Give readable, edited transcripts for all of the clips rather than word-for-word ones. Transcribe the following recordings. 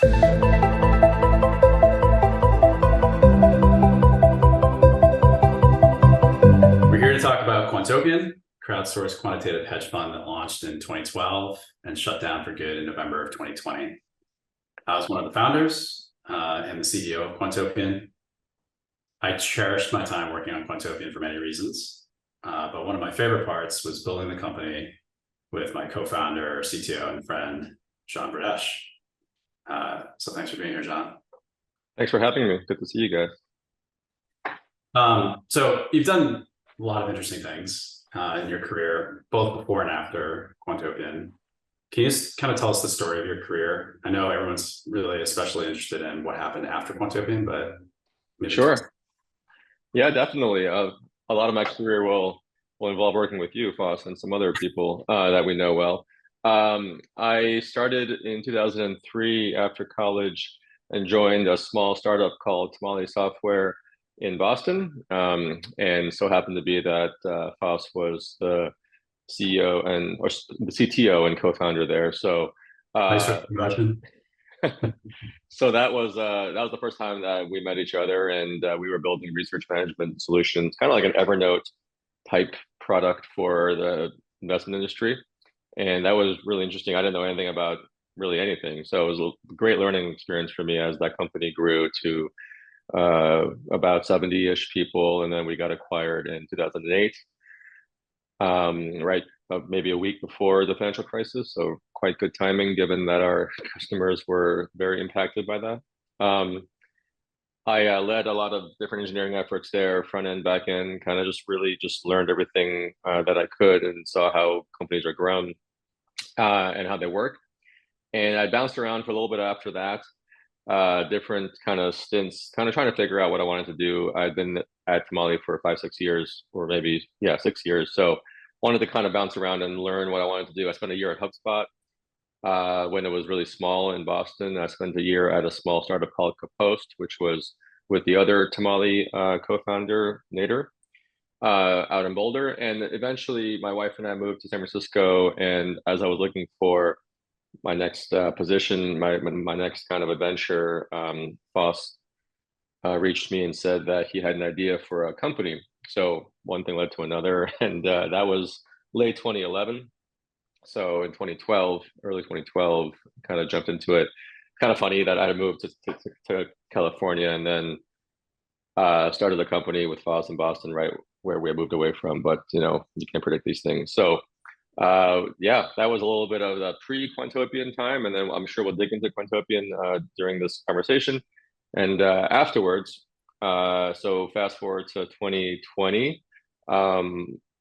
We're here to talk about Quantopian, crowdsourced quantitative hedge fund that launched in 2012 and shut down for good in November of 2020. I was one of the founders and the CEO of Quantopian. I cherished my time working on Quantopian for many reasons, but one of my favorite parts was building the company with my co-founder, CTO, and friend, Bredeche. So thanks for being here, John. Thanks for having me. Good to see you guys. So you've done a lot of interesting things in your career, both before and after Quantopian. Can you just kind of tell us the story of your career? I know everyone's really especially interested in what happened after Quantopian, but maybe Sure. Yeah, definitely. A lot of my career will involve working with you, Fawce, and some other people that we know well. I started in 2003 after college and joined a small startup called Tamale Software in Boston, and so happened to be that Fawce was the CEO or the CTO and co-founder there. So, so that was the first time that we met each other, and we were building research management solutions, kind of like an Evernote type product for the investment industry, and that was really interesting. I didn't know anything about really anything, so it was a great learning experience for me as that company grew to about 70-ish people, and then we got acquired in 2008, right, maybe a week before the financial crisis. So quite good timing, given that our customers were very impacted by that. I led a lot of different engineering efforts there, front end, back end, kind of just really just learned everything that I could and saw how companies are grown and how they work. And I bounced around for a little bit after that. Different kind of stints, kind of trying to figure out what I wanted to do. I'd been at Tamale for 5-6 years, or maybe 6 years. So wanted to kind of bounce around and learn what I wanted to do. I spent a year at HubSpot when it was really small in Boston. I spent a year at a small startup called Post, which was with the other Tamale co-founder, Nader, out in Boulder. And eventually my wife and I moved to San Francisco. And as I was looking for my next position, my next kind of adventure, Fawce reached me and said that he had an idea for a company. So one thing led to another, and that was late 2011. So in 2012, early 2012, kind of jumped into it. Kind of funny that I had moved to California and then started a company with Fawce in Boston, right where we moved away from. But you can't predict these things. So yeah, that was a little bit of the pre-Quantopian time, and then I'm sure we'll dig into Quantopian during this conversation. And afterwards, so fast forward to 2020,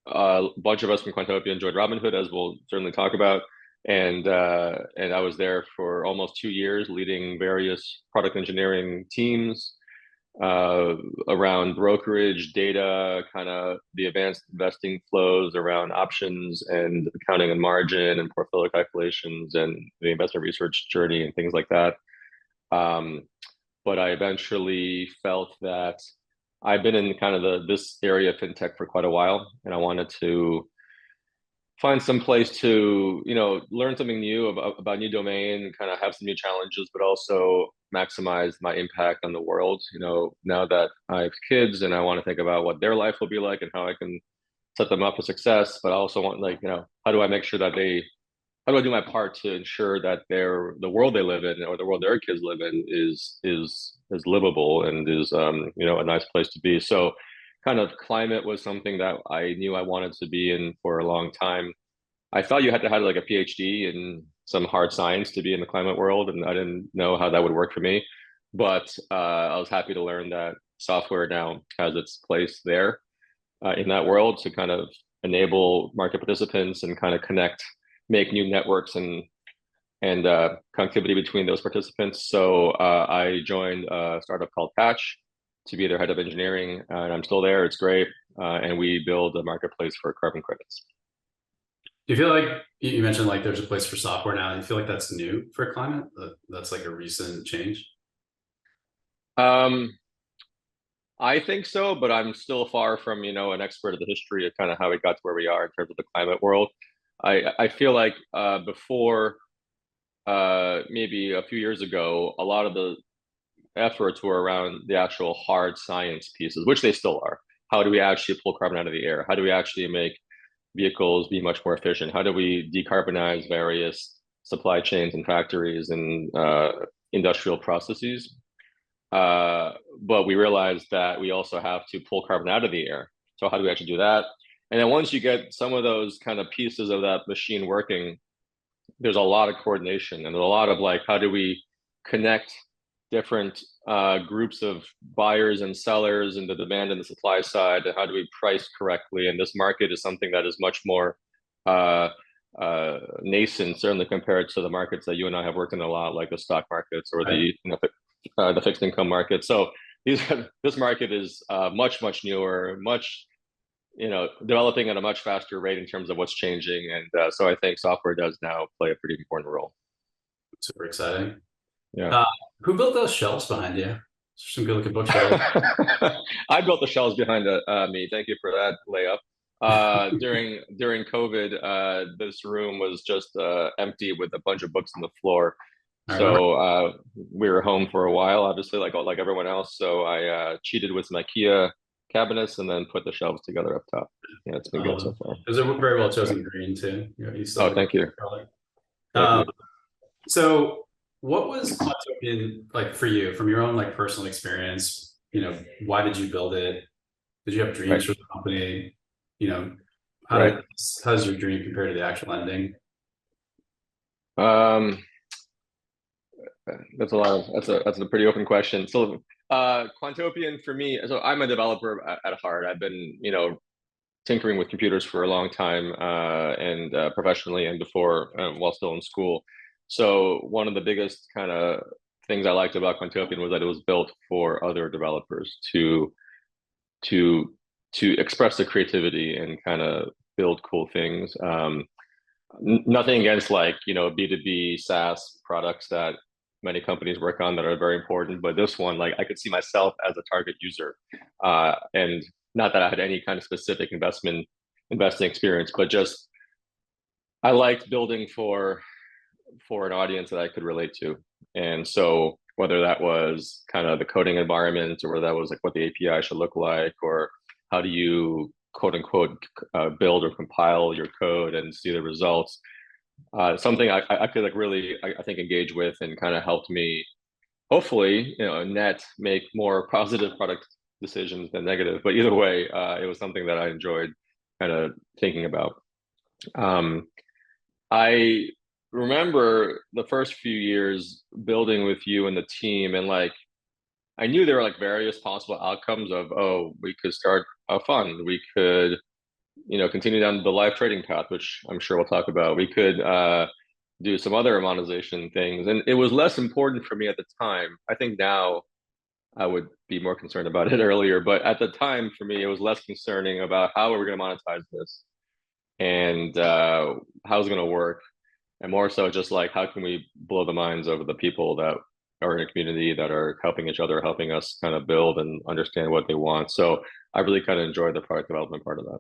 a bunch of us from Quantopian joined Robinhood, as we'll certainly talk about, and I was there for almost 2 years, leading various product engineering teams around brokerage, data, kind of the advanced investing flows around options and accounting and margin and portfolio calculations and the investment research journey and things like that. But I eventually felt that I've been in kind of this area of fintech for quite a while, and I wanted to find some place to learn something new about new domain, kind of have some new challenges, but also maximize my impact on the world. Now that I have kids and I want to think about what their life will be like and how I can set them up for success, but I also want how do I make sure that how do I do my part to ensure that the world they live in or the world their kids live in is livable and is a nice place to be. So kind of climate was something that I knew I wanted to be in for a long time. I thought you had to have like a PhD in some hard science to be in the climate world, and I didn't know how that would work for me. But I was happy to learn that software now has its place there in that world to kind of enable market participants and kind of make new networks and connectivity between those participants. So I joined a startup called Patch to be their head of engineering, and I'm still there. It's great, and we build a marketplace for carbon credits. Do you feel like you mentioned like there's a place for software now? Do you feel like that's new for climate? That's like a recent change? I think so, but I'm still far from an expert of the history of kind of how we got to where we are in terms of the climate world. I feel like before maybe a few years ago, a lot of the efforts were around the actual hard science pieces, which they still are. How do we actually pull carbon out of the air? How do we actually make vehicles be much more efficient? How do we decarbonize various supply chains and factories and industrial processes? But we realized that we also have to pull carbon out of the air. So how do we actually do that? And then once you get some of those kind of pieces of that machine working, there's a lot of coordination and there's a lot of like, how do we connect different groups of buyers and sellers and the demand and the supply side, and how do we price correctly? And this market is something that is much more nascent, certainly compared to the markets that you and I have worked in a lot, like the stock markets or Right. the fixed income market. So this market is much newer, much developing at a much faster rate in terms of what's changing, and so I think software does now play a pretty important role. Super exciting. Yeah. Who built those shelves behind you? Some good looking bookshelves. I built the shelves behind me. Thank you for that layup. During COVID, this room was just empty with a bunch of books on the floor. I remember. So we were home for a while, obviously, like everyone else. So I cheated with some IKEA cabinets and then put the shelves together up top. Yeah, it's been good so far. It was a very well chosen green too. You still Oh, thank you. color. Thank you. So what was Quantopian like for you from your own like personal experience? Why did you build it? Did you have dreams Right. for the company? How Right. does your dream compare to the actual ending? That's a pretty open question. So Quantopian for me, so I'm a developer at heart. I've been, tinkering with computers for a long time, and professionally and before, while still in school. So one of the biggest kind of things I liked about Quantopian was that it was built for other developers to express their creativity and kind of build cool things. Nothing against like B2B SaaS products that many companies work on that are very important, but this one, like I could see myself as a target user, and not that I had any kind of specific investing experience, but just I liked building for an audience that I could relate to. And so whether that was kind of the coding environment, or whether that was like what the API should look like, or how do you quote unquote build or compile your code and see the results, something I could like really I think engage with and kind of helped me hopefully net make more positive product decisions than negative. But either way, it was something that I enjoyed kind of thinking about. I remember the first few years building with you and the team, and like I knew there were like various possible outcomes of, oh, we could start a fund, we could continue down the live trading path, which I'm sure we'll talk about. We could do some other monetization things, and it was less important for me at the time. I think now I would be more concerned about it earlier, but at the time for me, it was less concerning about how are we going to monetize this and how's it going to work, and more so just like how can we blow the minds of the people that are in a community that are helping each other, helping us kind of build and understand what they want. So I really kind of enjoyed the product development part of that.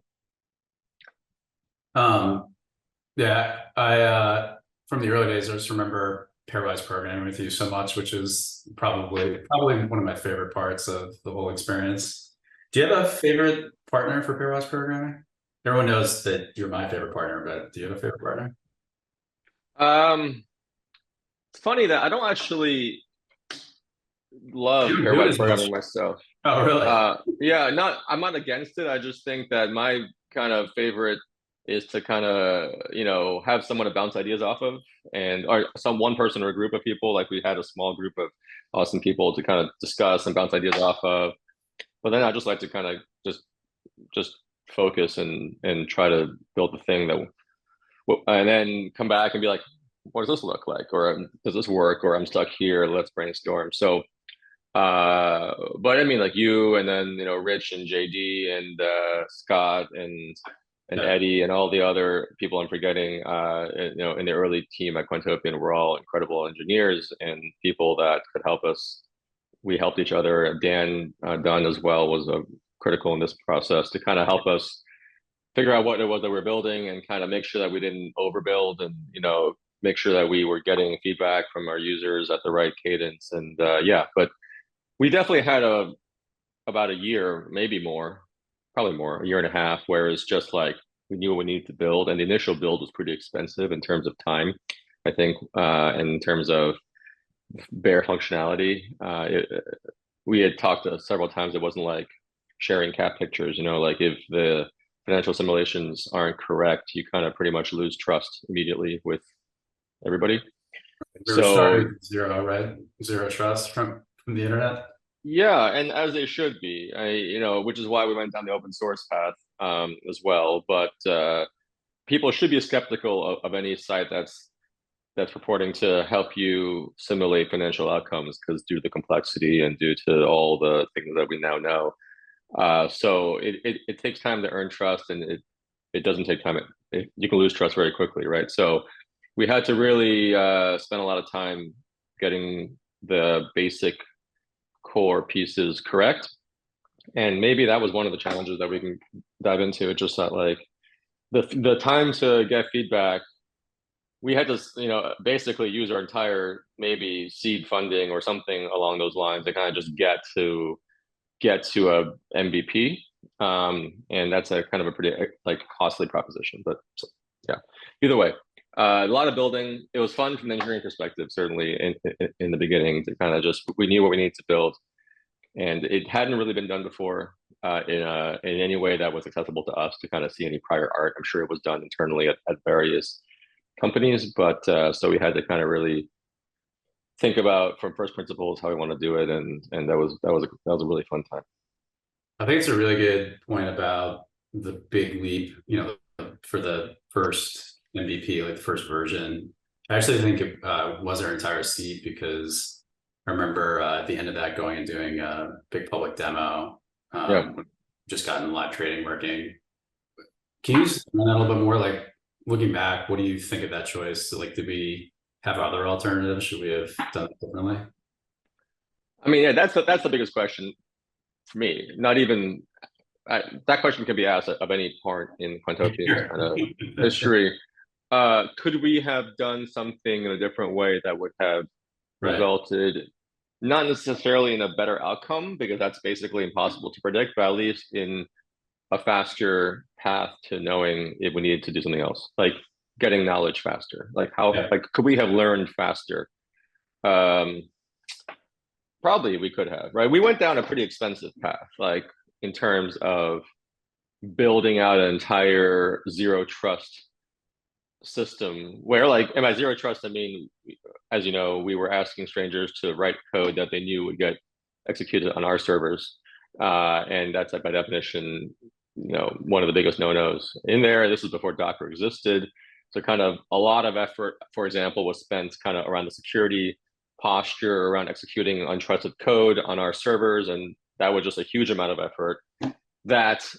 Yeah, I from the early days, I just remember pairwise programming with you so much, which is probably one of my favorite parts of the whole experience. Do you have a favorite partner for pairwise programming? Everyone knows that you're my favorite partner, but do you have a favorite partner? It's funny that I don't actually love You don't do it pairwise as much. programming myself. Oh, really? Yeah, I'm not against it. I just think that my kind of favorite is to kind of have someone to bounce ideas off of, and or one person or a group of people. Like we had a small group of awesome people to kind of discuss and bounce ideas off of. But then I just like to kind of just focus and try to build the thing that, and then come back and be like, what does this look like, or does this work, or I'm stuck here, let's brainstorm. So but I mean like you, and then Rich and JD and Scott and Yeah. Eddie and all the other people I'm forgetting, in the early team at Quantopian were all incredible engineers and people that could help us. We helped each other. Dan Dunn as well was critical in this process to kind of help us figure out what it was that we're building and kind of make sure that we didn't overbuild and make sure that we were getting feedback from our users at the right cadence. And yeah, but we definitely had about a year, maybe more, probably more, a year and a half, where it's just like we knew what we needed to build, and the initial build was pretty expensive in terms of time, I think, in terms of bare functionality. We had talked several times. It wasn't like sharing cat pictures, like if the financial simulations aren't correct, you kind of pretty much lose trust immediately with everybody. We were starting with zero, right? Zero trust from the internet. Yeah, and as they should be, which is why we went down the open source path as well. But people should be skeptical of any site that's purporting to help you simulate financial outcomes, because due to the complexity and due to all the things that we now know. So it takes time to earn trust, and it doesn't take time. You can lose trust very quickly, right? So we had to really spend a lot of time getting the basic core pieces correct. And maybe that was one of the challenges that we can dive into. It's just that like the time to get feedback, we had to, basically use our entire maybe seed funding or something along those lines to kind of just get to a MVP. And that's a kind of a pretty like costly proposition, but yeah, either way, a lot of building. It was fun from an engineering perspective, certainly in the beginning, to kind of we knew what we needed to build, and it hadn't really been done before in any way that was accessible to us to kind of see any prior art. I'm sure it was done internally at various companies, but so we had to kind of really think about from first principles how we want to do it, and that was a really fun time. I think it's a really good point about the big leap, for the first MVP, like the first version. I actually think it was our entire seed, because I remember at the end of that going and doing a big public demo. Just gotten live trading working. Can you just explain that a little bit more? Like, looking back, what do you think of that choice? So, like, did we have other alternatives? Should we have done it differently? I mean, yeah, that's the biggest question for me. Not even that question can be asked of any part in Quantopian's kind of history. Could we have done something in a different way that would have resulted not necessarily in a better outcome, because that's basically impossible to predict, but at least in a faster path to knowing if we needed to do something else, like getting knowledge faster? Like like could we have learned faster? Probably we could have, right? We went down a pretty expensive path, like in terms of building out an entire zero trust system, where like, and by zero trust, I mean, as you know, we were asking strangers to write code that they knew would get executed on our servers. And that's by definition, one of the biggest no-nos in there. This is before Docker existed. So kind of a lot of effort, for example, was spent kind of around the security posture, around executing untrusted code on our servers. And that was just a huge amount of effort. That's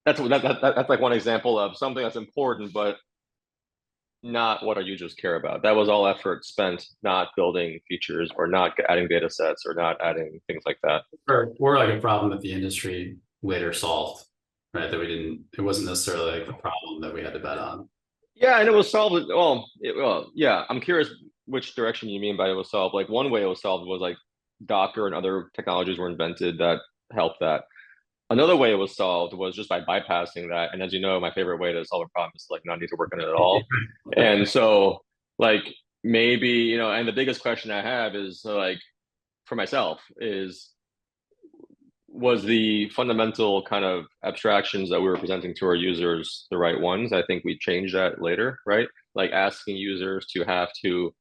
like one example of something that's important, but not what our users care about. That was all effort spent not building features, or not adding data sets, or not adding things like that. Or like a problem that the industry later solved, right? It wasn't necessarily like the problem that we had to bet on. Yeah, and it was solved. Yeah, I'm curious which direction you mean by it was solved. Like one way it was solved was like Docker and other technologies were invented that helped that. Another way it was solved was just by bypassing that. And as you know, my favorite way to solve a problem is like not need to work on it at all. And so like maybe, and the biggest question I have is like for myself is, was the fundamental kind of abstractions that we were presenting to our users the right ones? I think we changed that later, right? Like asking users to have to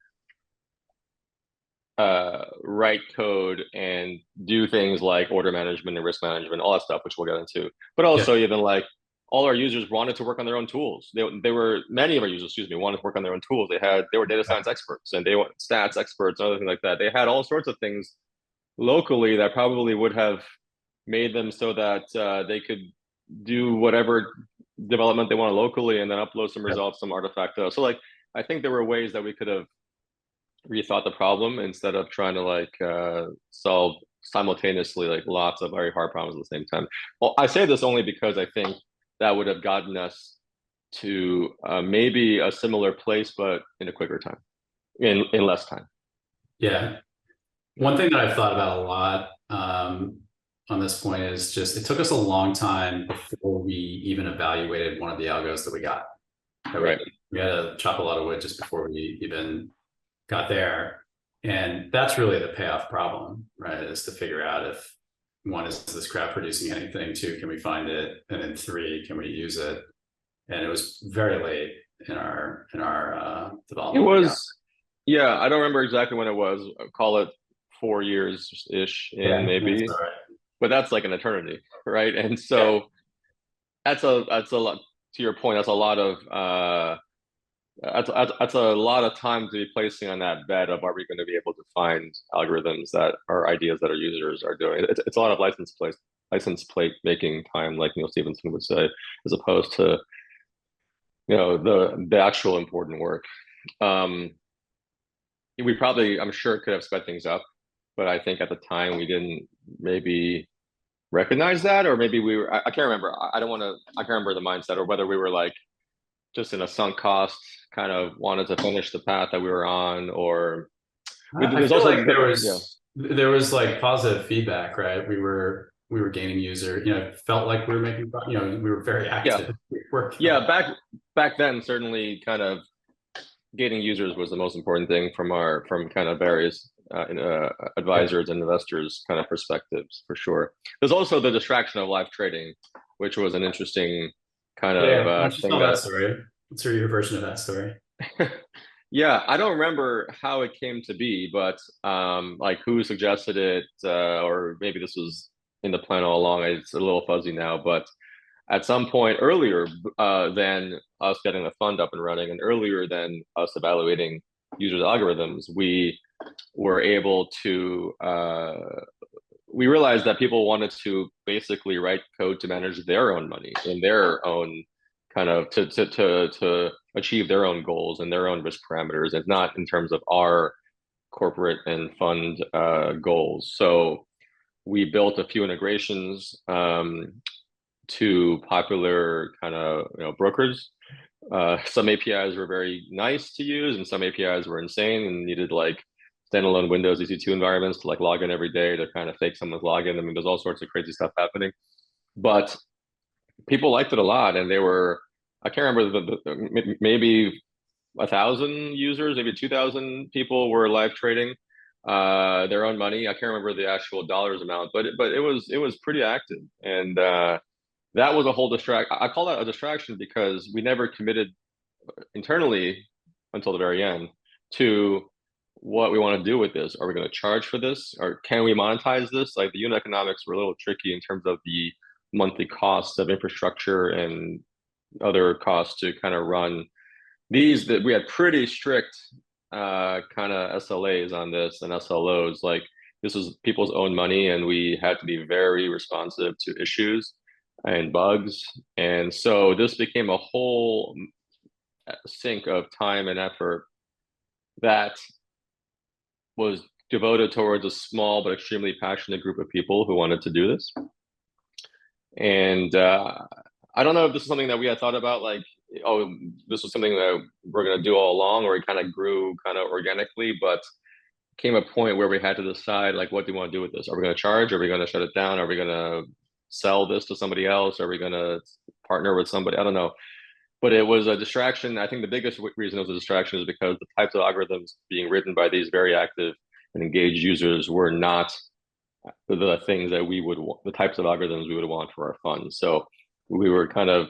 write code and do things like order management and risk management, all that stuff, which we'll get into. But also even like all our users wanted to work on their own tools. Many of our users, wanted to work on their own tools. They were data science experts, and they were stats experts and other things like that. They had all sorts of things locally that probably would have made them so that they could do whatever development they wanted locally and then upload some results, some artifact. So like, I think there were ways that we could have rethought the problem instead of trying to like solve simultaneously like lots of very hard problems at the same time. Well, I say this only because I think that would have gotten us to maybe a similar place, but in a quicker time, in less time. Yeah. One thing that I've thought about a lot on this point is just it took us a long time before we even evaluated one of the algos that we got. Right. We had to chop a lot of wood just before we even got there. And that's really the payoff problem, right? Is to figure out if one, is this crowd producing anything? Two, can we find it? And then three, can we use it? And it was very late in our development. It was, yeah, I don't remember exactly when it was. I'll call it 4 years ish in maybe, but that's like an eternity, right? And so that's a lot, to your point, that's a lot of that's a lot of time to be placing on that bet of, are we going to be able to find algorithms that are ideas that our users are doing? It's a lot of license plate making time, like Neil Stevenson would say, as opposed to, you know, the actual important work. We probably, I'm sure, could have sped things up, but I think at the time we didn't maybe recognize that, or maybe we were, I can't remember. I can't remember the mindset, or whether we were like just in a sunk cost, kind of wanted to finish the path that we were on, or there's also like there was like positive feedback, right? We were gaining user, you know, it felt like we were making, you know, we were very active. Yeah, back then, certainly kind of gaining users was the most important thing from kind of various advisors and investors kind of perspectives, for sure. There's also the distraction of live trading, which was an interesting kind of thing. That story. What's your version of that story? Yeah, I don't remember how it came to be, but like who suggested it, or maybe this was in the plan all along. It's a little fuzzy now, but at some point earlier than us getting the fund up and running, and earlier than us evaluating users' algorithms, we were able to, we realized that people wanted to basically write code to manage their own money in their own kind of, to achieve their own goals and their own risk parameters, and not in terms of our corporate and fund goals. So we built a few integrations to popular kind of, you know, brokers. Some APIs were very nice to use, and some APIs were insane and needed like standalone Windows EC2 environments to like log in every day to kind of fake someone's login. I mean, there's all sorts of crazy stuff happening, but people liked it a lot, and they were, I can't remember, maybe 1,000 users, maybe 2,000 people were live trading their own money. I can't remember the actual dollars amount, but it was pretty active, and that was a whole I call that a distraction because we never committed internally until the very end to what we want to do with this. Are we going to charge for this, or can we monetize this? Like the unit economics were a little tricky in terms of the monthly costs of infrastructure and other costs to kind of run these. That we had pretty strict kind of SLAs on this, and SLOs. Like this was people's own money, and we had to be very responsive to issues and bugs. And so this became a whole sink of time and effort that was devoted towards a small but extremely passionate group of people who wanted to do this. And I don't know if this is something that we had thought about, like, oh, this was something that we're going to do all along, or it kind of grew kind of organically, but came a point where we had to decide, like, what do we want to do with this? Are we going to charge? Are we going to shut it down? Are we going to sell this to somebody else? Are we going to partner with somebody? I don't know. But it was a distraction. I think the biggest reason it was a distraction is because the types of algorithms being written by these very active and engaged users were not the things that we would want, the types of algorithms we would want for our funds. So we were kind of,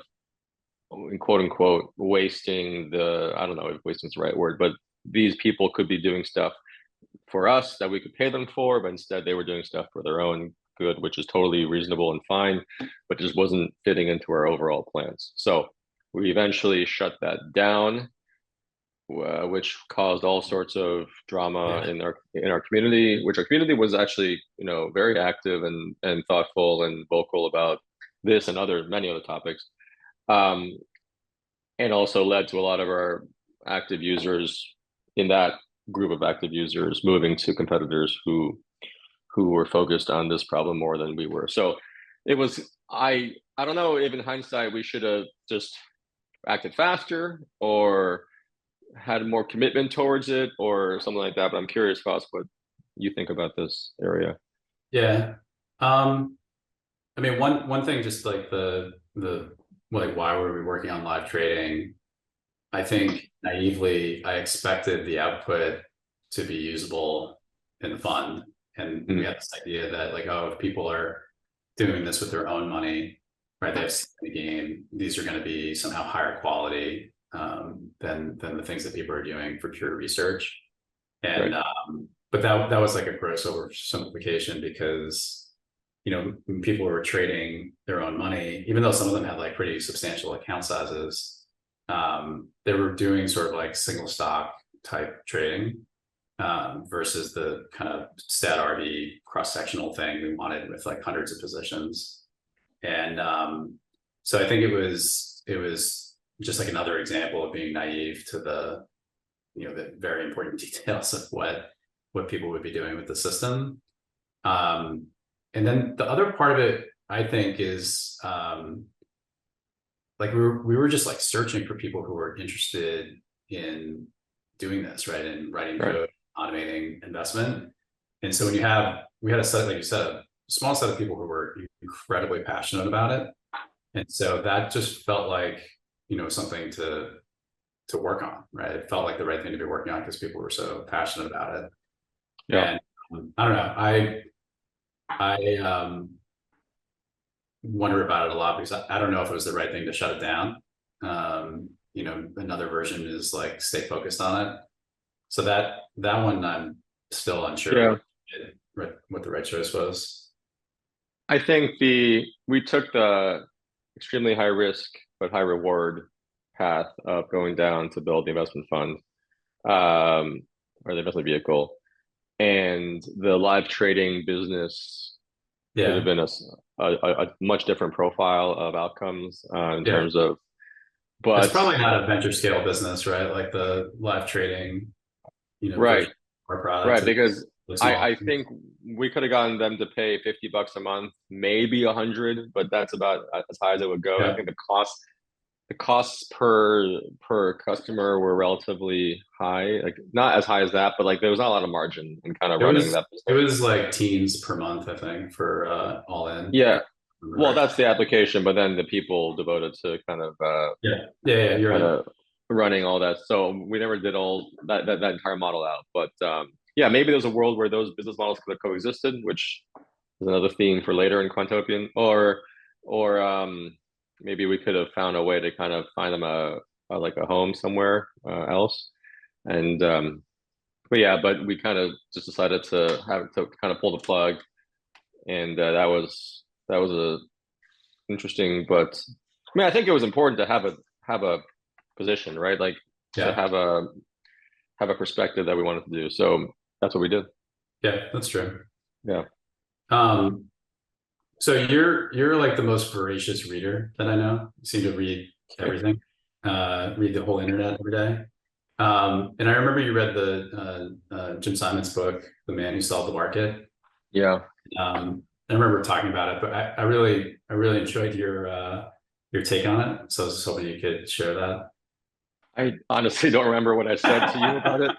in quote unquote, wasting I don't know if wasting is the right word, but these people could be doing stuff for us that we could pay them for, but instead they were doing stuff for their own good, which is totally reasonable and fine, but just wasn't fitting into our overall plans. So we eventually shut that down, which caused all sorts of drama in our community, which our community was actually, you know, very active and thoughtful and vocal about this and many other topics, and also led to a lot of our active users in that group of active users moving to competitors who were focused on this problem more than we were. So it was, I don't know if in hindsight we should have just acted faster or had more commitment towards it or something like that. But I'm curious, Fawce, what you think about this area. Yeah. I mean, one thing, just like the like, why were we working on live trading? I think naively, I expected the output to be usable in the fund. And we had this idea that, like, oh, if people are doing this with their own money, right, they have skin in the game, these are going to be somehow higher quality than the things that people are doing for pure research. And but that was like a gross oversimplification, because when people were trading their own money, even though some of them had like pretty substantial account sizes, they were doing sort of like single stock type trading versus the kind of stat RV cross-sectional thing we wanted with like hundreds of positions. And so I think it was just like another example of being naive to the the very important details of what people would be doing with the system. And then the other part of it, I think, is like we were just like searching for people who were interested in doing this, right, and writing code, automating investment. And so when we had a set, like you said, a small set of people who were incredibly passionate about it, and so that just felt like something to work on, right? It felt like the right thing to be working on because people were so passionate about it. Yeah. And I don't know, I wonder about it a lot, because I don't know if it was the right thing to shut it down. Another version is like stay focused on it. So that one, I'm still unsure what the right choice was. I think we took the extremely high risk but high reward path of going down to build the investment fund, or the investment vehicle, and the live trading business could have been a much different profile of outcomes in terms of. But it's probably not a venture scale business, right? Like the live trading, right, product, because I think we could have gotten them to pay $50 a month, maybe 100, but that's about as high as it would go. I think the costs per customer were relatively high, like not as high as that, but like there was not a lot of margin in kind of running that business. It was like teens per month, I think, for all in. Yeah. Well, that's the application, but then the people devoted to kind of you're right. Running all that. So we never did all that entire model out. But maybe there's a world where those business models could have coexisted, which is another theme for later in Quantopian, or maybe we could have found a way to kind of find them a home somewhere else. And but we kind of just decided to kind of pull the plug, and that was a interesting. But I mean, I think it was important to have a position, right? Like to have a perspective that we wanted to do. So that's what we did. Yeah, that's true. Yeah. So you're like the most voracious reader that I know. You seem to read everything, read the whole internet every day. And I remember you read the Jim Simon's book, The Man Who Solved the Market. Yeah. I remember talking about it, but I really enjoyed your take on it. So I was just hoping you could share that. I honestly don't remember what I said to you about it.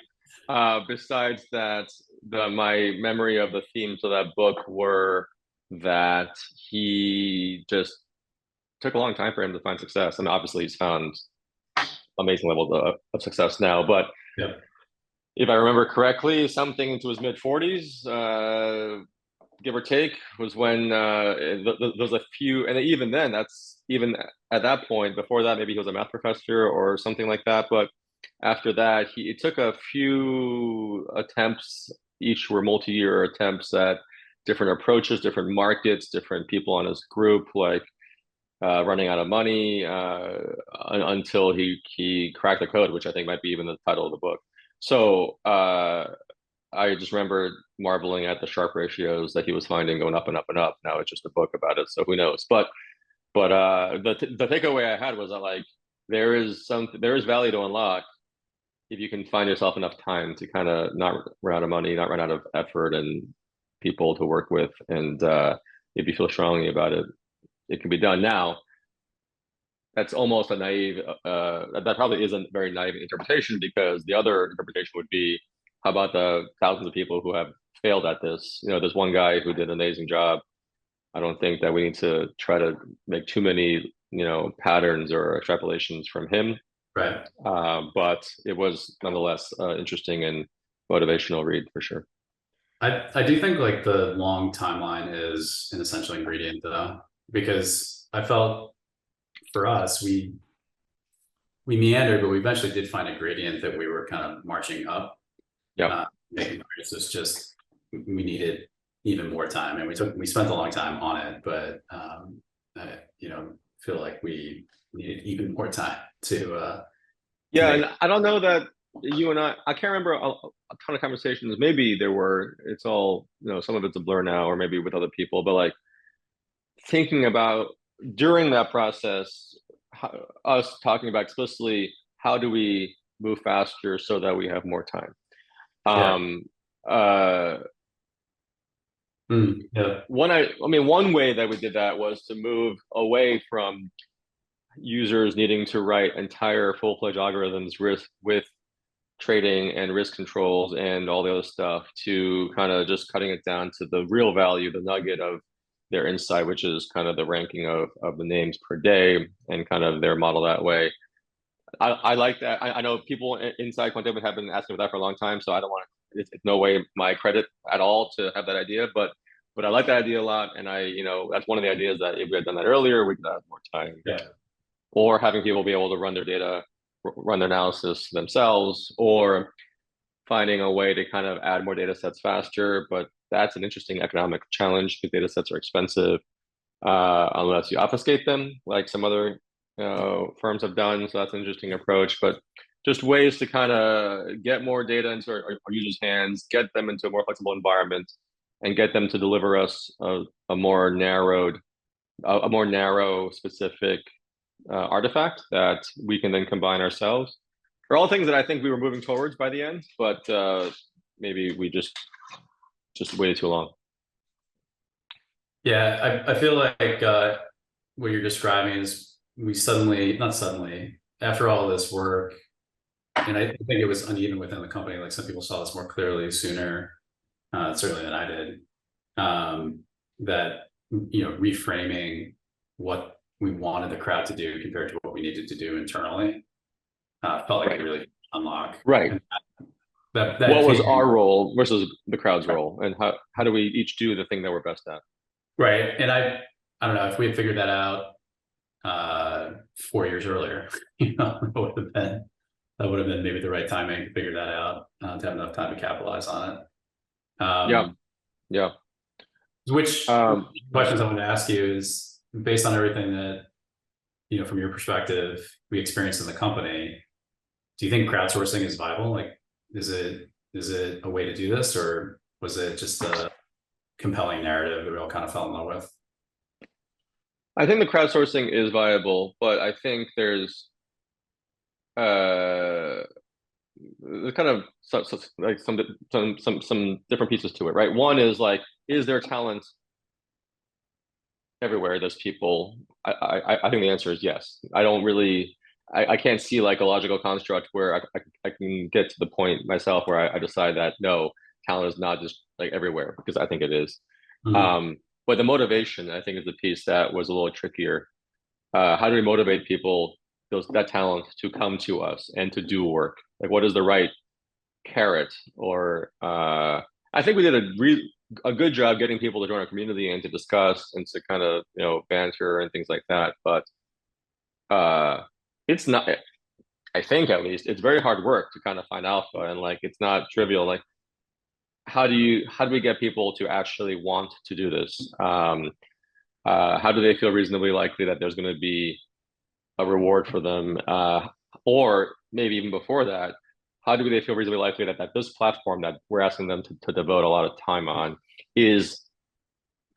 Besides that, my memory of the themes of that book were that he just took a long time for him to find success. And obviously he's found amazing levels of success now. But if I remember correctly, something into his mid-40s, give or take, was when there's a few, and even then, that's even at that point. Before that, maybe he was a math professor or something like that. But after that, it took a few attempts. Each were multi-year attempts at different approaches, different markets, different people on his group, like running out of money until he cracked the code, which I think might be even the title of the book. So I just remember marveling at the Sharpe ratios that he was finding going up and up and up. Now it's just a book about it, so who knows? But the takeaway I had was that like there is value to unlock if you can find yourself enough time to kind of not run out of money, not run out of effort and people to work with, and if you feel strongly about it, it can be done. Now, that's almost a naive, that probably isn't very naive interpretation, because the other interpretation would be, how about the thousands of people who have failed at this? You know, there's one guy who did an amazing job. I don't think that we need to try to make too many, patterns or extrapolations from him. Right. But it was nonetheless interesting and motivational read for sure. I do think like the long timeline is an essential ingredient though, because I felt for us, we meandered, but we eventually did find a gradient that we were kind of marching up. Yeah. Making progress. It's just we needed even more time, and we spent a long time on it, but I, feel like we needed even more time to Yeah, make. and I don't know that you and I can't remember a ton of conversations. Maybe there were, it's all, some of it's a blur now, or maybe with other people, but like thinking about during that process, us talking about explicitly, how do we move faster so that we have more time? Yeah. Uh, Yeah. one way that we did that was to move away from users needing to write entire full-fledged algorithms with trading and risk controls and all the other stuff, to kind of just cutting it down to the real value, the nugget of their insight, which is kind of the ranking of the names per day and kind of their model that way. I like that. I know people inside Quantopian have been asking about that for a long time, so I don't want to, it's no way my credit at all to have that idea, but I like that idea a lot. And that's one of the ideas, that if we had done that earlier, we could have more time. Yeah. Or having people be able to run their data, run their analysis themselves, or finding a way to kind of add more data sets faster. But that's an interesting economic challenge, because data sets are expensive unless you obfuscate them, like some other firms have done. So that's an interesting approach. But just ways to kind of get more data into our users' hands, get them into a more flexible environment, and get them to deliver us a more narrow, specific artifact that we can then combine ourselves. Are all things that I think we were moving towards by the end, but maybe we just waited too long. Yeah, I feel like what you're describing is we suddenly, not suddenly, after all this work, and I think it was uneven within the company. Like some people saw this more clearly sooner, certainly than I did. That reframing what we wanted the crowd to do compared to what we needed to do internally felt like a really unlock. Right. And that what was came, our role versus the crowd's role, and how do we each do the thing that we're best at? right. And I don't know if we had figured that out 4 years earlier, that would have been maybe the right timing to figure that out, to have enough time to capitalize on it. Yeah. Which questions I wanted to ask you is, based on everything that, from your perspective, we experienced in the company, do you think crowdsourcing is viable? Like, is it a way to do this, or was it just a compelling narrative that we all kind of fell in love with? I think the crowdsourcing is viable, but I think there's kind of like some different pieces to it, right? One is like, is there talent everywhere? There's people. I think the answer is yes. I can't see like a logical construct where I can get to the point myself where I decide that no, talent is not just like everywhere, because I think it is. But the motivation, I think, is the piece that was a little trickier. How do we motivate people, that talent, to come to us and to do work? Like, what is the right carrot? Or I think we did a good job getting people to join our community and to discuss and to kind of banter and things like that. But it's not. I think, at least, it's very hard work to kind of find alpha, and like it's not trivial. Like, how do we get people to actually want to do this? How do they feel reasonably likely that there's going to be a reward for them? Or maybe even before that, how do they feel reasonably likely that this platform that we're asking them to devote a lot of time on is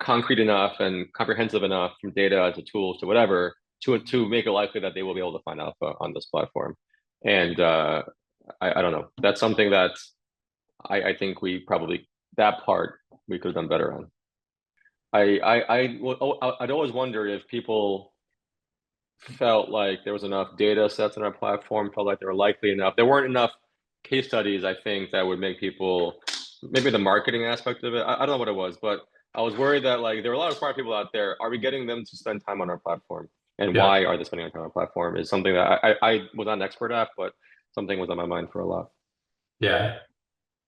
concrete enough and comprehensive enough, from data to tools to whatever, to make it likely that they will be able to find alpha on this platform? And I don't know. That's something that I think that part we could have done better on. I'd always wonder if people felt like there was enough data sets on our platform, felt like they were likely enough. There weren't enough case studies, I think, that would make people, maybe the marketing aspect of it, I don't know what it was, but I was worried that like there were a lot of smart people out there. Are we getting them to spend time on our platform? And Yeah. why are they spending time on our platform is something that I was not an expert at, but something was on my mind for a lot. Yeah.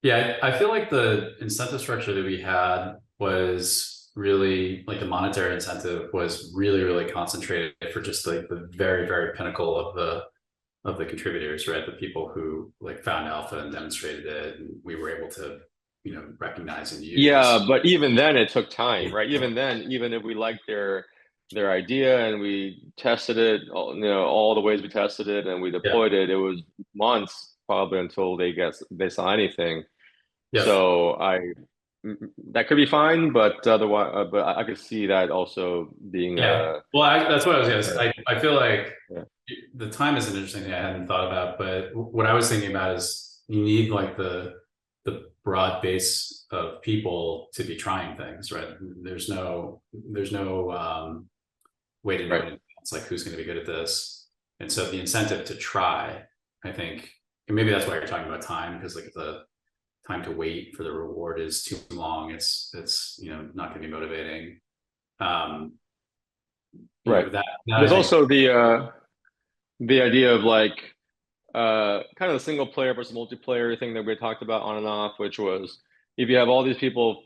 Yeah. I feel like the incentive structure that we had was really like the monetary incentive was really, really concentrated for just like the very, very pinnacle of the contributors, right? The people who like found alpha and demonstrated it, and we were able to, recognize and Yeah, use. but even then it took time, right? Even then, even if we liked their idea and we tested it, all the ways we tested it and we Yeah. deployed it, it was months probably until they saw anything. Yeah. So that could be fine, but otherwise, but I could see that also being Yeah. Well, that's what I was gonna say. uh, I feel like yeah, the time is an interesting thing I hadn't thought about, but what I was thinking about is you need like the broad base of people to be trying things, right? There's no way to know right. in advance like who's going to be good at this, and so the incentive to try, I think, and maybe that's why you're talking about time because like the time to wait for the reward is too long. It's not going to be motivating. Um, Right. that I There's think. also the idea of like kind of the single player versus multiplayer thing that we talked about on and off, which was if you have all these people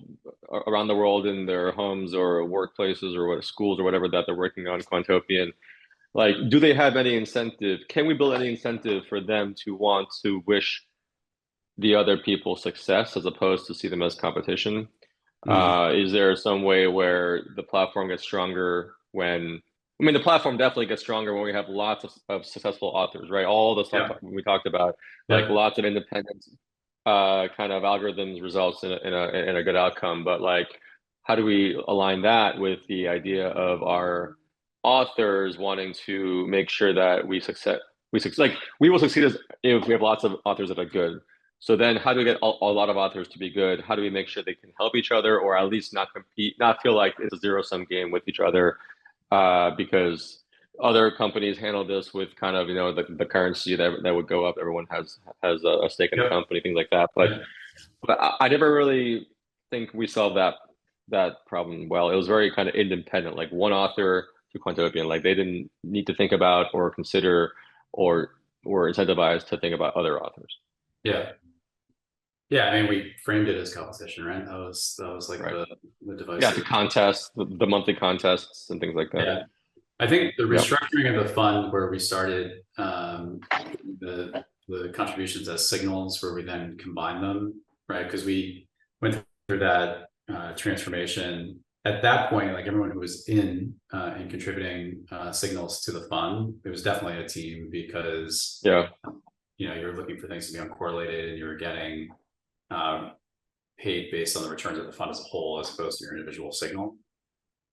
around the world in their homes or workplaces or what schools or whatever that they're working on Quantopian, like do they have any incentive? Can we build any incentive for them to want to wish the other people success as opposed to see them as competition? Mm, Is there some way where the platform gets stronger when, I mean, the platform definitely gets stronger when we have lots of successful authors, right? All the stuff yeah. we talked about, like Yeah. lots of independent kind of algorithms results in a good outcome. But like, how do we align that with the idea of our authors wanting to make sure that like we will succeed as if we have lots of authors that are good. So then how do we get a lot of authors to be good? How do we make sure they can help each other or at least not compete, not feel like it's a zero-sum game with each other? Because other companies handle this with kind of, the currency that would go up. Everyone has a stake in the Yep. company, things like that. But Yeah. I never really think we solved that problem well. It was very kind of independent, like one author to Quantopian. Like they didn't need to think about or consider or were incentivized to think about other authors. Yeah. Yeah. I mean, we framed it as competition, right? That was like Right. the device Yeah, that the we. contests, the monthly contests and things like that. Yeah. I think the Yeah. restructuring of the fund where we started the contributions as signals where we then combine them, right? Because we went through that transformation. At that point, like everyone who was in contributing signals to the fund, it was definitely a team because Yeah. you're looking for things to be uncorrelated and you were getting uh, paid based on the returns of the fund as a whole as opposed to your individual signal,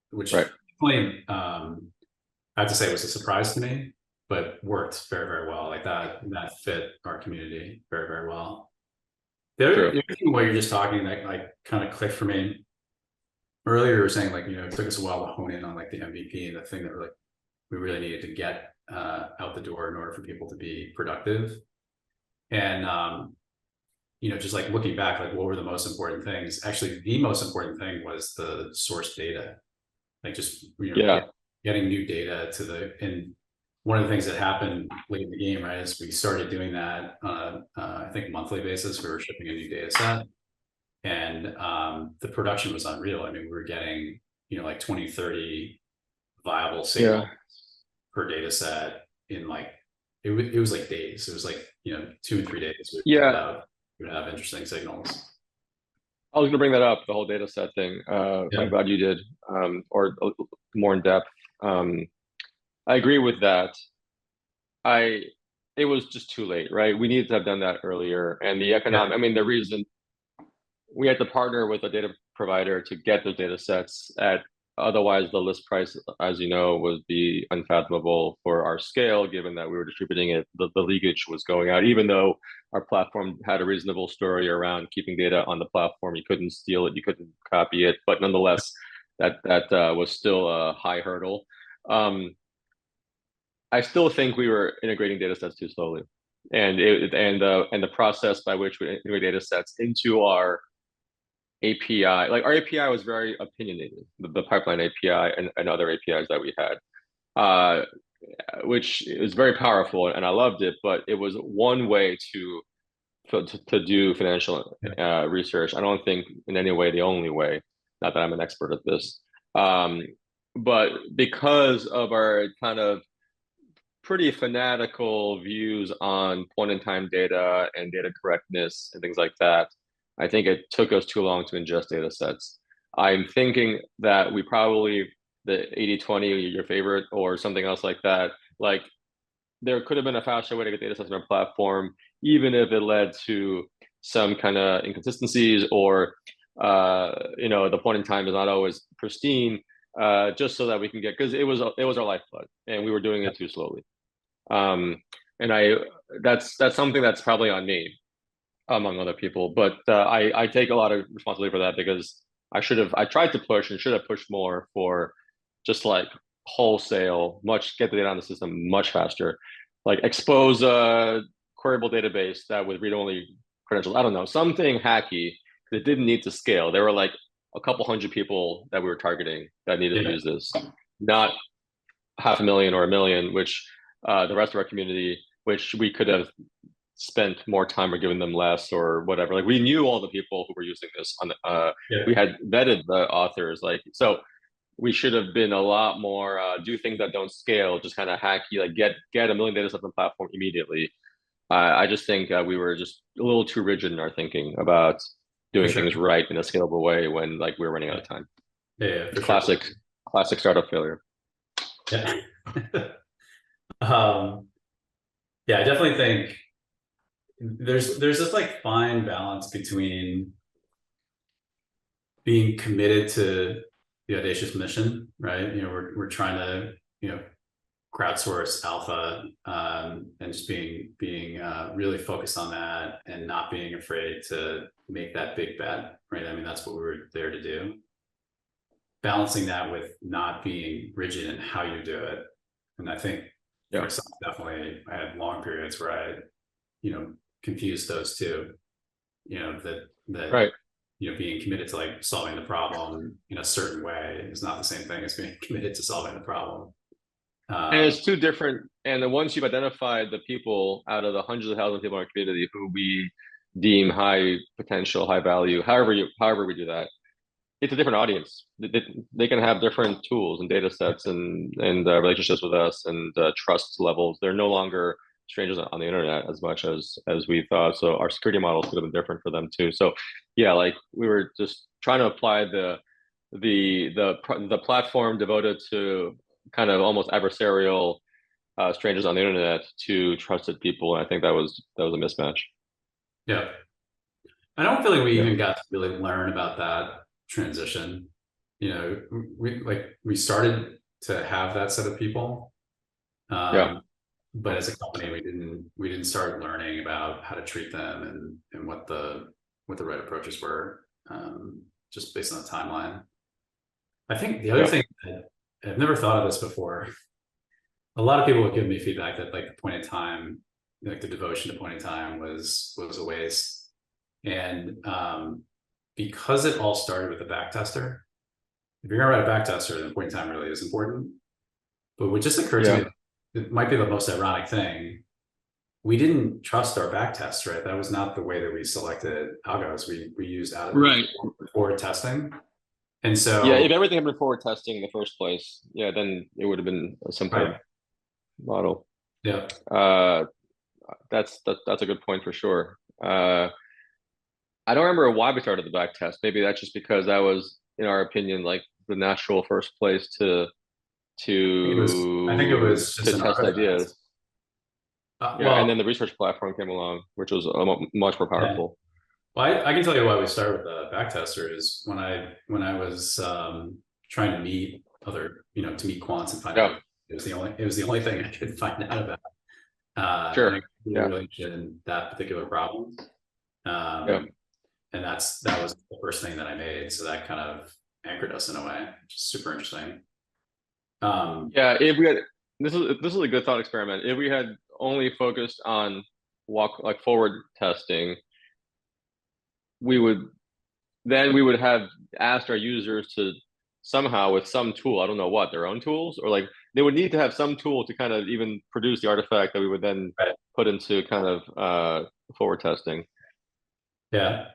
which Right. definitely I have to say it was a surprise to me, but worked very, very well. Like that fit our community very, very well. True. The other thing while you're just talking that like kind of clicked for me earlier, you were saying like, it took us a while to hone in on like the MVP and the thing that we really needed to get out the door in order for people to be productive. And just like looking back, like what were the most important things? Actually, the most important thing was the source data, like just Yeah. getting new data and one of the things that happened late in the game, right, is we started doing that on I think monthly basis. We were shipping a new data set, and the production was unreal. I mean, we were getting like 20, 30 viable Yeah. signals per data set in like it was like days. It was like 2 and 3 days Yeah. we would have interesting signals. I was gonna bring that up, the whole data set thing. I'm Yeah, glad you did, or more in depth. Um, I agree with that. I It was just too late, right? We needed to have done that earlier. And the yeah, economic, I mean, the reason we had to partner with a data provider to get those data sets at, otherwise the list price, as you know, would be unfathomable for our scale, given that we were distributing it. The leakage was going out, even though our platform had a reasonable story around keeping data on the platform. You couldn't steal it, you couldn't copy it, but nonetheless, that was still a high hurdle. Um, I still think we were integrating data sets too slowly. And the process by which we integrate data sets into our API, like our API was very opinionated, the pipeline API and other APIs that we had, which is very powerful and I loved it, but it was one way to do financial research. I don't think in any way the only way, not that I'm an expert at this. But because of our kind of pretty fanatical views on point in time data and data correctness and things like that, I think it took us too long to ingest data sets. I'm thinking that we probably, the 80-20, your favorite, or something else like that, like there could have been a faster way to get data sets on our platform, even if it led to some kind of inconsistencies or, the point in time is not always pristine, just so that we can get, because it was our lifeblood and we were doing it too slowly. And that's something that's probably on me among other people, but I take a lot of responsibility for that because I tried to push and should have pushed more for just like wholesale, get the data on the system much faster, like expose a queryable database that with read-only credentials. I don't know, something hacky that didn't need to scale. There were like a couple hundred people that we were targeting that needed to use this, not 500,000 or 1 million, which the rest of our community, which we could have spent more time or given them less or whatever. Like we knew all the people who were using this on we had vetted the authors, like, so we should have been a lot more do things that don't scale, just kind of hacky, like get 1 million data sets on the platform immediately. I just think we were just a little too rigid in our thinking about doing things right in a scalable way when like we were running out of time. Classic startup failure. Yeah. I definitely think there's this like fine balance between being committed to the audacious mission, right? We're trying to crowdsource alpha, and just being really focused on that and not being afraid to make that big bet, right? I mean, that's what we were there to do. Balancing that with not being rigid in how you do it. And I think for myself, definitely I had long periods where I, confused those two, that right. Being committed to like solving the problem in a certain way is not the same thing as being committed to solving the problem. And it's two different. And then once you've identified the people out of the hundreds of thousands of people in our community who we deem high potential, high value, however we do that, it's a different audience. They can have different tools and data sets and relationships with us and trust levels. They're no longer strangers on the internet as much as we thought. So our security models could have been different for them too. So yeah, like we were just trying to apply the platform devoted to kind of almost adversarial strangers on the internet to trusted people. And I think that was a mismatch. Yeah. I don't feel like we even got to really learn about that transition. We started to have that set of people. But as a company, we didn't start learning about how to treat them and what the right approaches were, just based on the timeline. I think the other thing that I've never thought of this before. A lot of people would give me feedback that like the point in time, like the devotion to point in time was a waste. And because it all started with a backtester, if you're gonna write a backtester, then point in time really is important. But what just occurred to me, it might be the most ironic thing. We didn't trust our backtests, right? That was not the way that we selected algos. We used out of forward testing. And so if everything had been forward testing in the first place, then it would have been a simpler model. Yeah. That's a good point for sure. I don't remember why we started the back test. Maybe that's just because that was, in our opinion, like the natural first place to I think it was just to test ideas. And then the research platform came along, which was much more powerful. Well, I can tell you why we started with the backtester is when I was trying to meet other, to meet quants and find out it was the only thing I could find out about. And I really interested in that particular problem. And that was the first thing that I made. So that kind of anchored us in a way, which is super interesting. If we had this is a good thought experiment. If we had only focused on forward testing, we would have asked our users to somehow, with some tool, I don't know what, their own tools, or like they would need to have some tool to kind of even produce the artifact that we would then put into kind of forward testing. Yeah,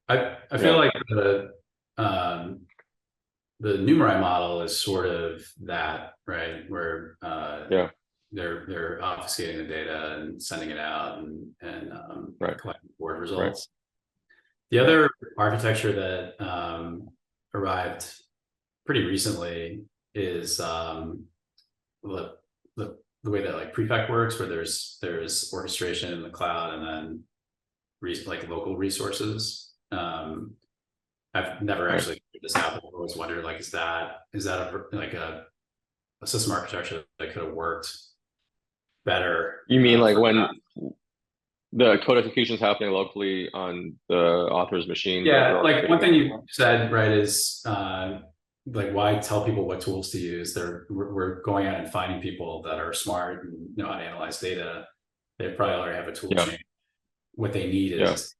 I feel like the NumRI model is sort of that, right? Where they're obfuscating the data and sending it out and collecting board results. The other architecture that arrived pretty recently is the way that like Prefect works, where there's orchestration in the cloud and then like local resources. I've never actually figured this out, but I've always wondered, like, is that a system architecture that could have worked better? You mean like when the codification is happening locally on the author's machine? Yeah, like one thing you said, right, is like, why tell people what tools to use? We're going out and finding people that are smart and know how to analyze data. They probably already have a tool chain. What they need is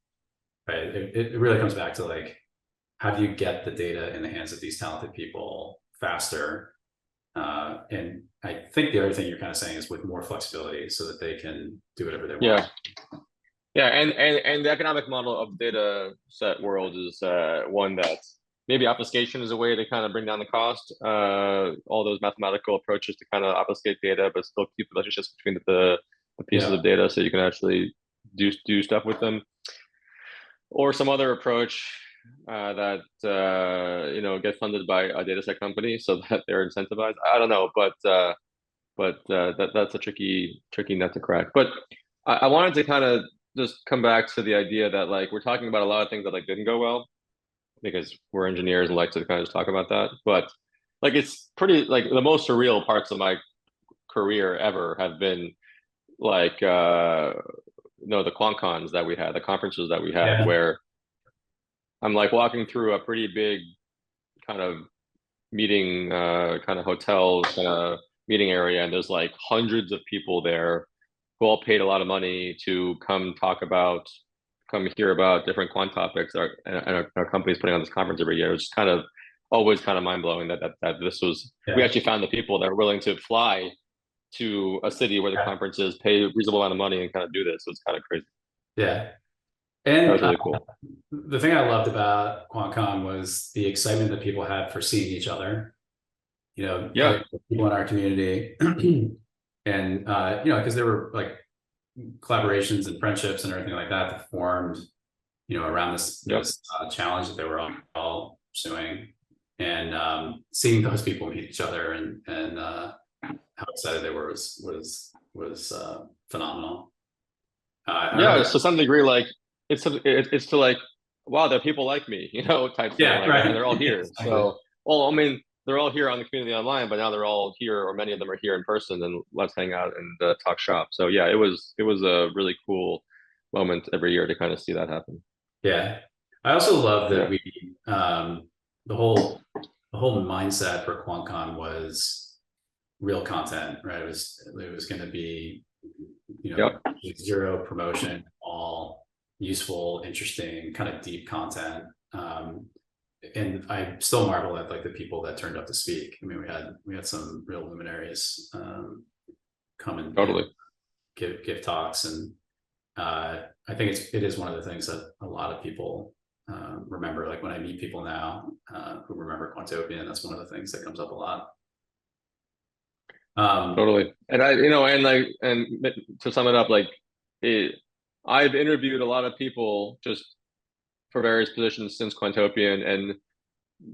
right. It really comes back to like, how do you get the data in the hands of these talented people faster? And I think the other thing you're kind of saying is with more flexibility, so that they can do whatever they want. Yeah, and the economic model of data set world is one that maybe obfuscation is a way to kind of bring down the cost. All those mathematical approaches to kind of obfuscate data, but still keep relationships between the pieces of data, so you can actually do stuff with them. Or some other approach that get funded by a data set company so that they're incentivized. I don't know, but that's a tricky nut to crack. But I wanted to kind of just come back to the idea that like we're talking about a lot of things that like didn't go well, because we're engineers and like to kind of just talk about that. But like it's pretty, like the most surreal parts of my career ever have been like the quant cons that we had, the conferences that we had, where I'm like walking through a pretty big kind of meeting kind of hotel meeting area, and there's like hundreds of people there who all paid a lot of money to come hear about different quant topics. Our company's putting on this conference every year. It's kind of always kind of mind-blowing that this was we actually found the people that are willing to fly to a city where the conference is, pay a reasonable amount of money, and kind of do this. So it's kind of crazy. Yeah. And that was really cool. The thing I loved about QuantCon was the excitement that people had for seeing each other. People in our community, and because there were like collaborations and friendships and everything like that formed, around this challenge that they were all pursuing, and seeing those people meet each other and how excited they were was phenomenal. To some degree, like it's to like, wow, there are people like me, type thing. And they're all here. Exactly. So, well, I mean, they're all here on the community online, but now they're all here, or many of them are here in person, and let's hang out and talk shop. So yeah, it was a really cool moment every year to kind of see that happen. Yeah, I also love that we the whole mindset for QuantCon was real content, right? It was going to be zero promotion, all useful, interesting, kind of deep content. And I still marvel at like the people that turned up to speak. I mean, we had some real luminaries come and give talks, and I think it is one of the things that a lot of people remember. Like when I meet people now who remember Quantopian, that's one of the things that comes up a lot. Totally. And and to sum it up, like I've interviewed a lot of people just for various positions since Quantopian, and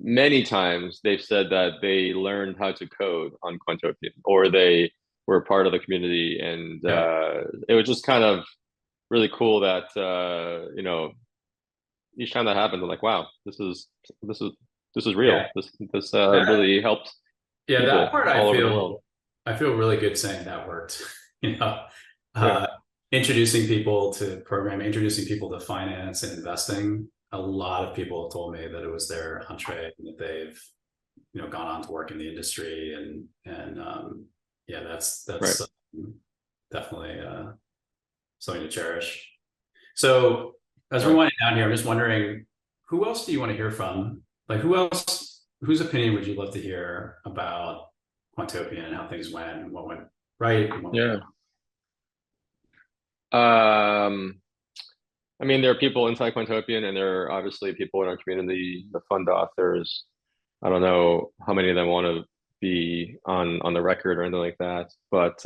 many times they've said that they learned how to code on Quantopian, or they were part of the community, and it was just kind of really cool that each time that happened, they're like, wow, this is real. This really helped. Yeah, that part I feel really good saying that worked. Introducing people to programming, introducing people to finance and investing. A lot of people have told me that it was their entree, and that they've gone on to work in the industry and yeah, that's Right. definitely something to cherish. So as we're Right. winding down here, I'm just wondering, who else do you want to hear from? Like, whose opinion would you love to hear about Quantopian and how things went and what went right and what went Yeah. wrong? I mean, there are people inside Quantopian, and there are obviously people in our community, the fund authors. I don't know how many of them want to be on the record or anything like that, but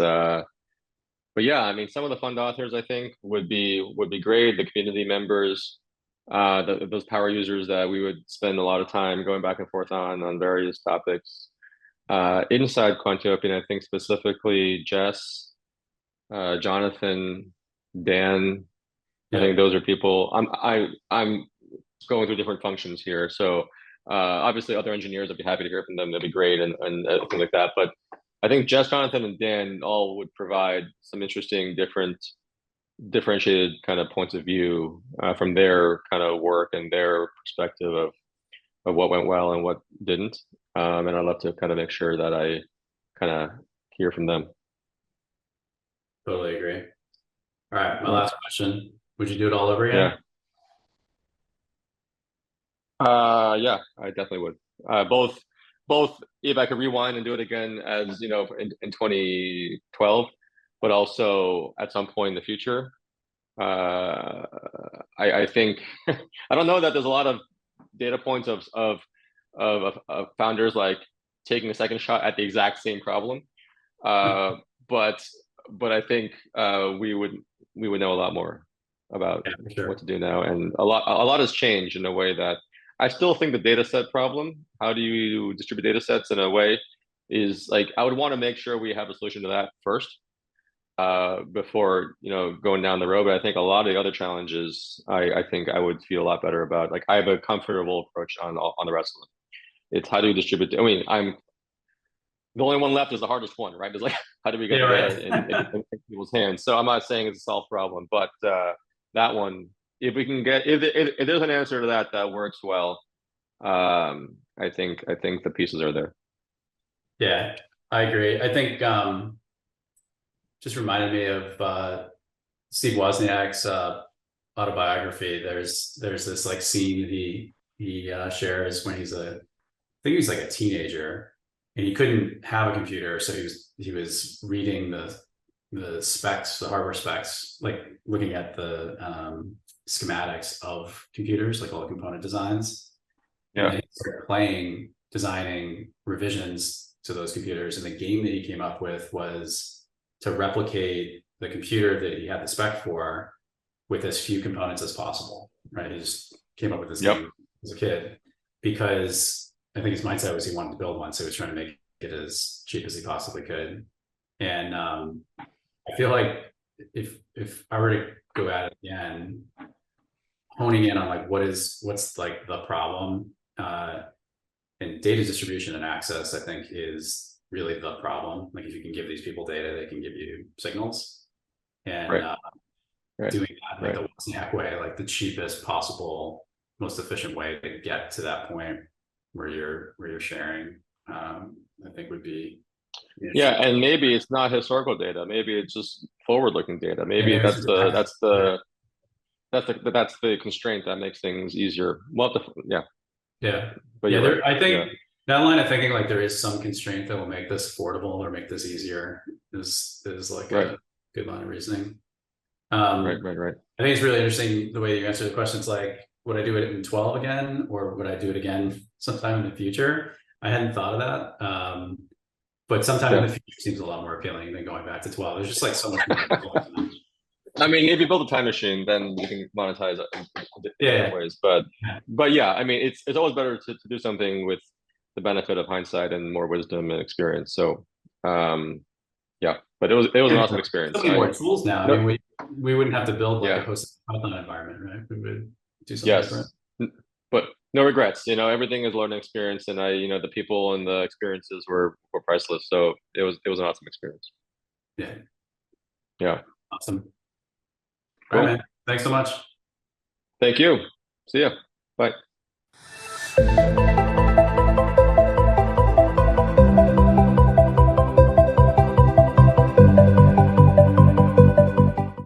yeah, I mean, some of the fund authors I think would be great. The community members, those power users that we would spend a lot of time going back and forth on various topics. Inside Quantopian, I think specifically Jess, Jonathan, Dan. I Yeah, think those are people. I'm going through different functions here, so obviously other engineers, I'd be happy to hear from them. That'd be great, and things like that. But I think Jess, Jonathan, and Dan all would provide some interesting, differentiated kind of points of view from their kind of work and their perspective of what went well and what didn't. And I'd love to kind of make sure that I kind of hear from them. totally agree. All right, my Yeah. last question. Would you do it all over again? Yeah. Yeah, I definitely would. Both if I could rewind and do it again as in 2012, but also at some point in the future. I think I don't know that there's a lot of data points of founders like taking a second shot at the exact same problem. But I think we would know a lot more about Yeah, for sure. what to do now, and a lot has changed in a way that I still think the data set problem, how do you distribute data sets in a way, is like I would want to make sure we have a solution to that first before going down the road. But I think a lot of the other challenges, I think I would feel a lot better about. Like I have a comfortable approach on the rest of them. It's how do you distribute? I mean, I'm the only one left is the hardest one, right? It's like how do we get Yeah, the right. data in people's hands? So I'm not saying it's a solved problem, but that one, if we can get if there's an answer to that works well, I think the pieces are there. Yeah, I agree. I think just reminded me of Steve Wozniak's autobiography. There's this like scene that he shares when I think he's like a teenager, and he couldn't have a computer, so he was reading the specs, the hardware specs, like looking at the schematics of computers, like all the component designs. And Yeah. then he started designing revisions to those computers. And the game that he came up with was to replicate the computer that he had the spec for with as few components as possible, right? He just came up with this game as a kid because I think his mindset was he wanted to build one. So he was trying to make it as cheap as he possibly could. And I feel like if I were to go at it again, honing in on like what's like the problem, and data distribution and access, I think is really the problem. Like if you can give these people data, they can give you signals, and doing that like the Wozniak way, like the cheapest possible, most efficient way to get to that point where you're sharing, I think would be. Yeah, and maybe it's not historical data. Maybe it's just forward-looking data. Maybe that's the constraint that makes things easier. Well, but you're right. I think that line of thinking, like there is some constraint that will make this affordable or make this easier, is like a good line of reasoning. Right. I think it's really interesting the way you answer the questions. Like, would I do it in 12 again, or would I do it again sometime in the future? I hadn't thought of that. But sometime in the future seems a lot more appealing than going back to 12. There's just like so much more. I mean, if you build a time machine, then you can monetize it in different ways. But yeah, I mean, it's always better to do something with the benefit of hindsight and more wisdom and experience. So, yeah, but it was an awesome experience. So many more tools now. I mean, we wouldn't have to build like a hosted Python environment, right? We would do something different. But no regrets. Everything is learning experience, and the people and the experiences were priceless. So it was an awesome experience. Yeah. Awesome. Cool. All right, man. Thanks so much. Thank you. See ya. Bye.